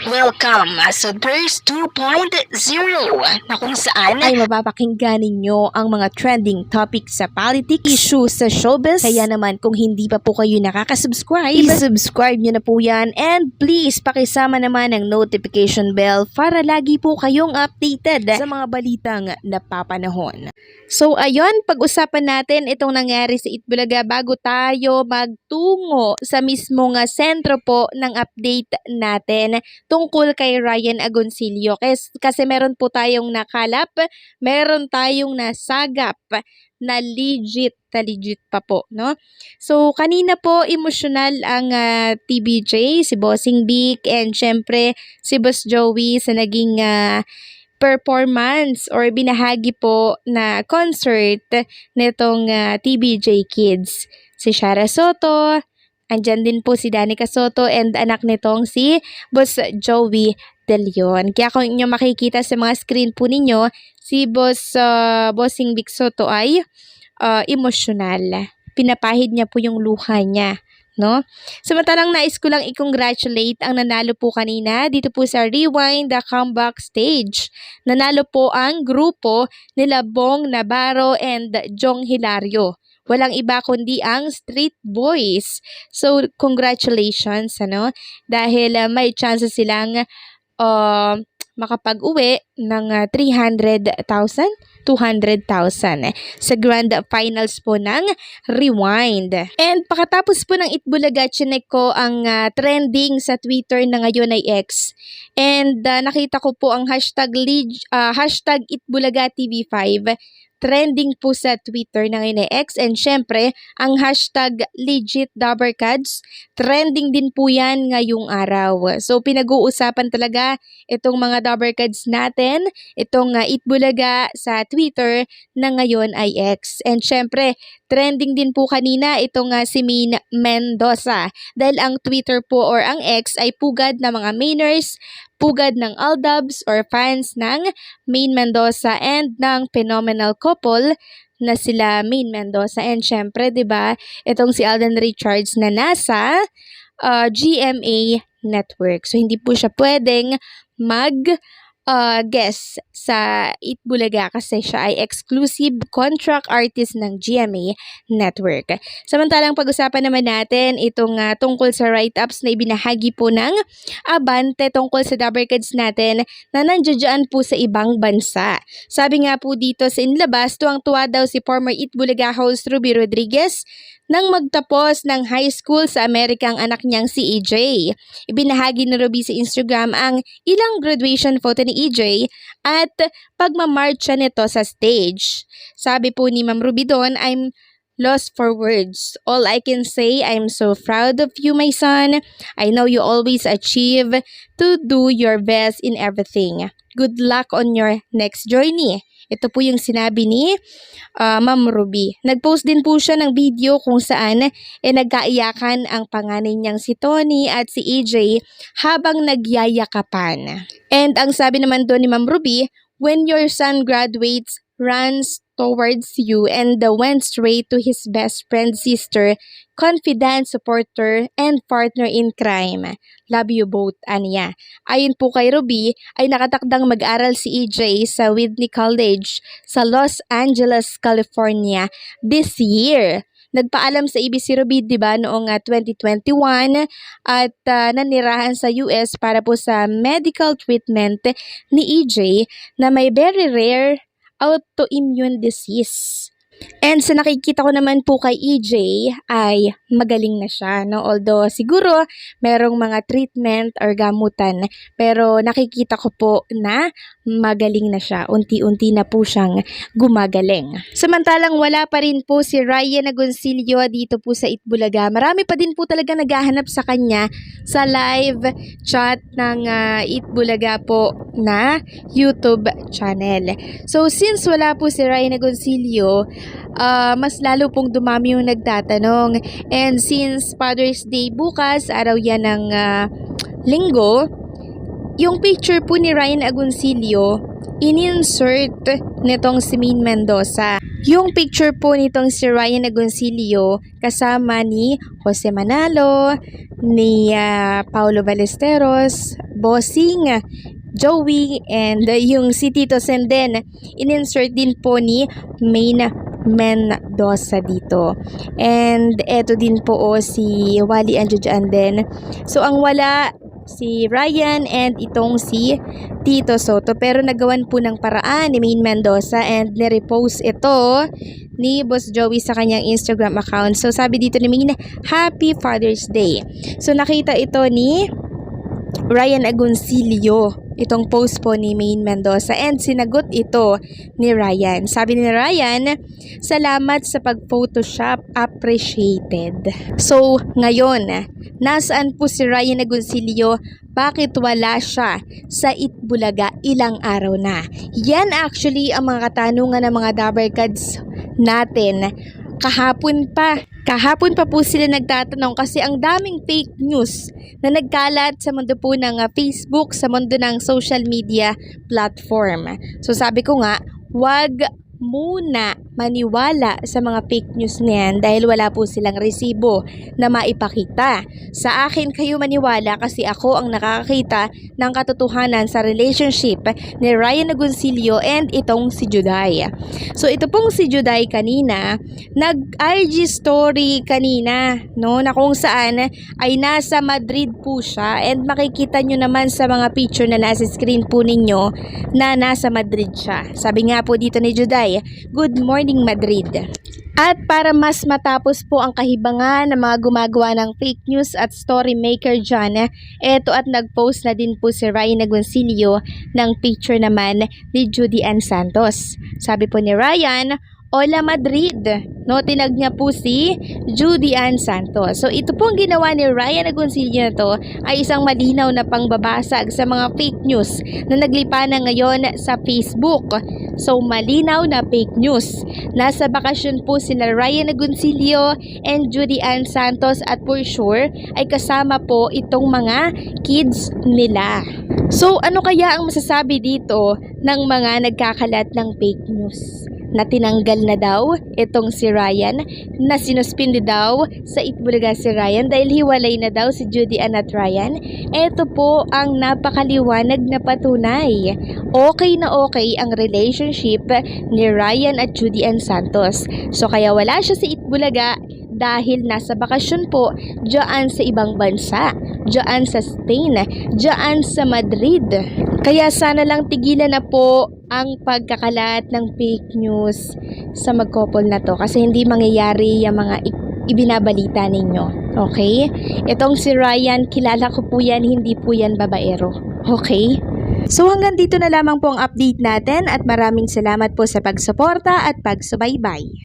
Welcome sa Thirst 2.0 na kung saan ay mapapakinggan ninyo ang mga trending topics sa politics, issues sa showbiz. Kaya naman kung hindi pa po kayo nakaka-subscribe, i-subscribe nyo na po yan. And please, pakisama naman ang notification bell para lagi po kayong updated sa mga balitang napapanahon. So ayun, pag-usapan natin itong nangyari sa Itbulaga bago tayo magtungo sa mismong sentro po ng update natin tungkol kay Ryan Agoncillo. Kasi meron po tayong nakalap, meron tayong nasagap na legit pa po, no? So, kanina po, emosyonal ang TBJ, si Bossing Vic, and syempre, si Boss Joey sa naging performance or binahagi po na concert nitong TBJ Kids. Si Shara Soto, andyan din po si Danica Soto and anak nitong si Boss Joey De Leon. Kaya kung inyo makikita sa mga screen po ninyo, si Bossing Vic Soto ay emosyonal. Pinapahid niya po yung luha niya, no? Samantalang nais ko lang i-congratulate ang nanalo po kanina dito po sa Rewind the Comeback Stage. Nanalo po ang grupo nila Bong Navarro and Jong Hilario. Walang iba kundi ang Street Boys. So, congratulations, ano? Dahil may chance silang makapag-uwi ng 300,000, 200,000 sa grand finals po ng Rewind. And pakatapos po ng Itbulaga, chinek ko ang trending sa Twitter na ngayon ay X. And nakita ko po ang hashtag Itbulaga TV5. Trending po sa Twitter na ngayon ay X, and syempre, ang hashtag legitdabarkads, trending din po yan ngayong araw. So, pinag-uusapan talaga itong mga dabarkads natin, itong Itbulaga sa Twitter na ngayon ay X. And syempre, trending din po kanina itong si Main Mendoza, dahil ang Twitter po or ang X ay pugad ng mga Mainers, pugad ng Aldabs or fans ng Main Mendoza and ng phenomenal couple na sila Main Mendoza. And syempre, 'di ba, itong si Alden Richards na nasa GMA Network. So hindi po siya pwedeng guest sa Itbulaga kasi siya ay exclusive contract artist ng GMA Network. Samantalang pag-usapan naman natin itong tungkol sa write-ups na ibinahagi po ng Abante tungkol sa dabarkads natin na nandiyan po sa ibang bansa. Sabi nga po dito sa inilabas, tuwang-tuwa daw si former Itbulaga host Ruby Rodriguez nang magtapos ng high school sa Amerika ang anak niyang si EJ. Ibinahagi ni Ruby sa Instagram ang ilang graduation photo ni EJ at pagmamarcha nito sa stage. Sabi po ni Ma'am Ruby doon, "I'm lost for words. All I can say, I'm so proud of you, my son. I know you always achieve to do your best in everything. Good luck on your next journey." Ito po yung sinabi ni Ma'am Ruby. Nag-post din po siya ng video kung saan nagkaiyakan ang panganay niyang si Tony at si EJ habang nagyayakapan. And ang sabi naman doon ni Ma'am Ruby, "When your son graduates, runs towards you and went straight to his best friend's sister, confidant, supporter, and partner in crime. Love you both," aniya. Ayon po kay Ruby, ay nakatakdang mag-aral si EJ sa Whitney College sa Los Angeles, California this year. Nagpaalam sa ABC Ruby, diba, noong 2021 at nanirahan sa US para po sa medical treatment ni EJ na may very rare autoimmune disease. And sa nakikita ko naman po kay EJ ay magaling na siya, no? Although siguro merong mga treatment or gamutan, pero nakikita ko po na magaling na siya. Unti-unti na po siyang gumagaling. Samantalang wala pa rin po si Ryan Agoncillo dito po sa Itbulaga. Marami pa din po talaga naghahanap sa kanya sa live chat ng Itbulaga po na YouTube channel. So since wala po si Ryan Agoncillo, mas lalo pong dumami yung nagtatanong. And since Father's Day bukas, araw yan ng linggo, yung picture po ni Ryan Agoncillo, in-insert nitong si Main Mendoza. Yung picture po nitong si Ryan Agoncillo kasama ni Jose Manalo, ni Paulo Ballesteros, Bossing, Joey, and yung si Tito Sen din. In-insert din po ni Main Mendoza dito. And eto din po si Wally Anjojan din. So ang wala si Ryan and itong si Tito Soto, pero nagawan po ng paraan ni Main Mendoza and nirepost ito ni Boss Joey sa kanyang Instagram account. So sabi dito ni Main, Happy Father's Day. So nakita ito ni Ryan Agoncillo, itong post po ni Main Mendoza, and sinagot ito ni Ryan. Sabi ni Ryan, salamat sa pag-photoshop, appreciated. So ngayon, nasaan po si Ryan Agoncillo? Bakit wala siya sa Itbulaga ilang araw na? Yan actually ang mga katanungan ng mga Dabarkads natin. Kahapon pa po sila nagtatanong kasi ang daming fake news na nagkalat sa mundo po ng Facebook, sa mundo ng social media platform. So sabi ko nga, wag muna maniwala sa mga fake news na yan dahil wala po silang resibo na maipakita. Sa akin kayo maniwala kasi ako ang nakakakita ng katotohanan sa relationship ni Ryan Agoncillo and itong si Juday. So ito pong si Juday kanina, nag-IG story kanina, no, na kung saan ay nasa Madrid po siya, and makikita nyo naman sa mga picture na nasa screen po ninyo na nasa Madrid siya. Sabi nga po dito ni Juday, Good morning Madrid. At para mas matapos po ang kahibangan ng mga gumagawa ng fake news at story maker dyan, eto at nagpost na din po si Ryan Agoncillo ng picture naman ni Judy Ann Santos. Sabi po ni Ryan, Hola Madrid, no, tinag niya po si Judy Ann Santos. So ito pong ginawa ni Ryan Agoncillo na to ay isang malinaw na pangbabasag sa mga fake news na naglipanan ngayon sa Facebook. So malinaw na fake news. Nasa bakasyon po sila Ryan Agoncillo and Judy Ann Santos at for sure ay kasama po itong mga kids nila. So ano kaya ang masasabi dito ng mga nagkakalat ng fake news? Na tinanggal na daw itong si Ryan, na sinuspindi daw sa Itbulaga si Ryan dahil hiwalay na daw si Judy Ann at Ryan. Ito po ang napakaliwanag na patunay. Okay na okay ang relationship ni Ryan at Judy Ann Santos. So kaya wala siya sa Itbulaga dahil nasa bakasyon po diyan sa ibang bansa, diyan sa Spain, diyan sa Madrid. Kaya sana lang tigilan na po ang pagkakalat ng fake news sa mag-couple na to kasi hindi mangyayari yung mga ibinabalita ninyo. Okay? Itong si Ryan, kilala ko po yan, hindi po yan babaero. Okay? So hanggang dito na lamang po ang update natin at maraming salamat po sa pagsuporta at pagsubaybay.